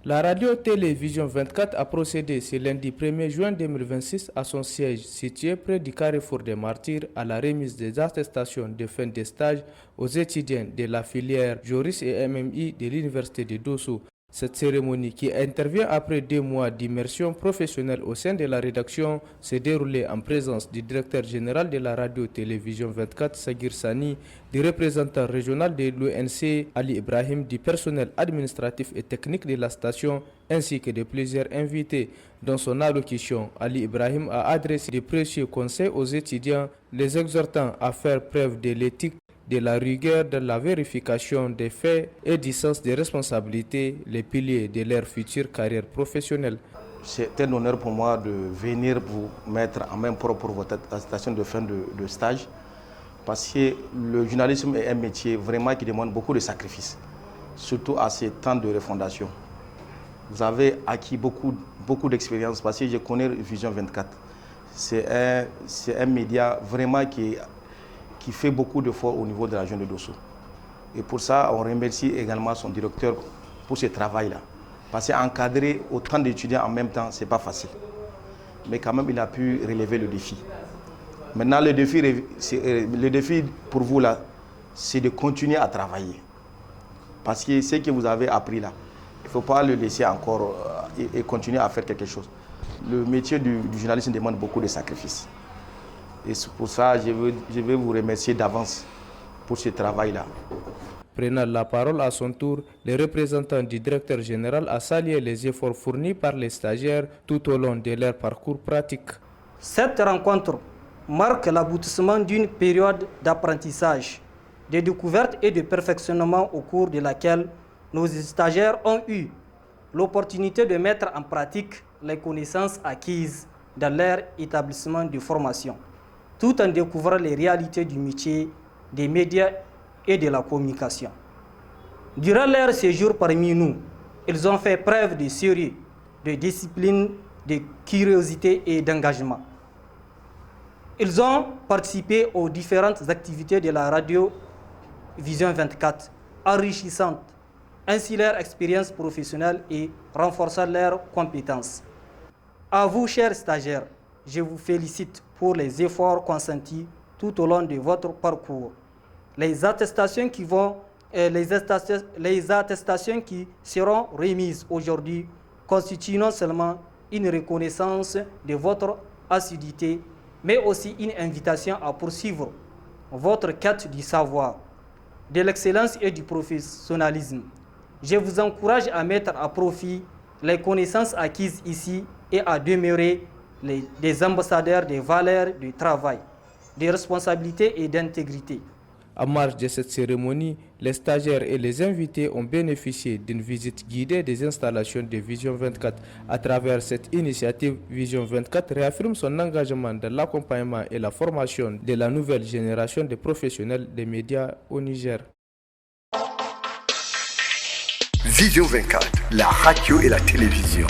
La radio-télévision 24 a procédé ce lundi 1er juin 2026 à son siège situé près du Carrefour des Martyrs à la remise des attestations de fin de stage aux étudiants de la filière Joris et MMI de l'Université de Dosso. Cette cérémonie, qui intervient après 2 mois d'immersion professionnelle au sein de la rédaction, s'est déroulée en présence du directeur général de la radio-télévision 24, Sagir Sani, du représentant régional de l'ONC, Ali Ibrahim, du personnel administratif et technique de la station, ainsi que de plusieurs invités. Dans son allocution, Ali Ibrahim a adressé de précieux conseils aux étudiants, les exhortant à faire preuve de l'éthique, de la rigueur de la vérification des faits et du sens des responsabilités, les piliers de leur future carrière professionnelle. C'est un honneur pour moi de venir vous mettre en main propre pour votre attestation de fin de stage, parce que le journalisme est un métier vraiment qui demande beaucoup de sacrifices, surtout à ces temps de refondation. Vous avez acquis beaucoup d'expérience, parce que je connais Vision 24. C'est un média vraiment qui fait beaucoup d'efforts au niveau de la région de Dosso. Et pour ça, on remercie également son directeur pour ce travail-là. Parce qu'encadrer autant d'étudiants en même temps, ce n'est pas facile. Mais quand même, il a pu relever le défi. Maintenant, le défi pour vous, là, c'est de continuer à travailler. Parce que ce que vous avez appris là, il ne faut pas le laisser encore et continuer à faire quelque chose. Le métier du journalisme demande beaucoup de sacrifices. Et c'est pour ça que je veux vous remercier d'avance pour ce travail-là. Prenant la parole à son tour, le représentant du directeur général a salué les efforts fournis par les stagiaires tout au long de leur parcours pratique. Cette rencontre marque l'aboutissement d'une période d'apprentissage, de découverte et de perfectionnement au cours de laquelle nos stagiaires ont eu l'opportunité de mettre en pratique les connaissances acquises dans leur établissement de formation, tout en découvrant les réalités du métier des médias et de la communication. Durant leur séjour parmi nous, ils ont fait preuve de sérieux, de discipline, de curiosité et d'engagement. Ils ont participé aux différentes activités de la radio Vision 24, enrichissant ainsi leur expérience professionnelle et renforçant leurs compétences. À vous, chers stagiaires, je vous félicite pour les efforts consentis tout au long de votre parcours. Les attestations qui seront remises aujourd'hui constituent non seulement une reconnaissance de votre assiduité, mais aussi une invitation à poursuivre votre quête du savoir, de l'excellence et du professionnalisme. Je vous encourage à mettre à profit les connaissances acquises ici et à demeurer des ambassadeurs des valeurs du travail, de responsabilité et d'intégrité. En marge de cette cérémonie, les stagiaires et les invités ont bénéficié d'une visite guidée des installations de Vision 24. À travers cette initiative, Vision 24 réaffirme son engagement dans l'accompagnement et la formation de la nouvelle génération de professionnels des médias au Niger. Vision 24, la radio et la télévision.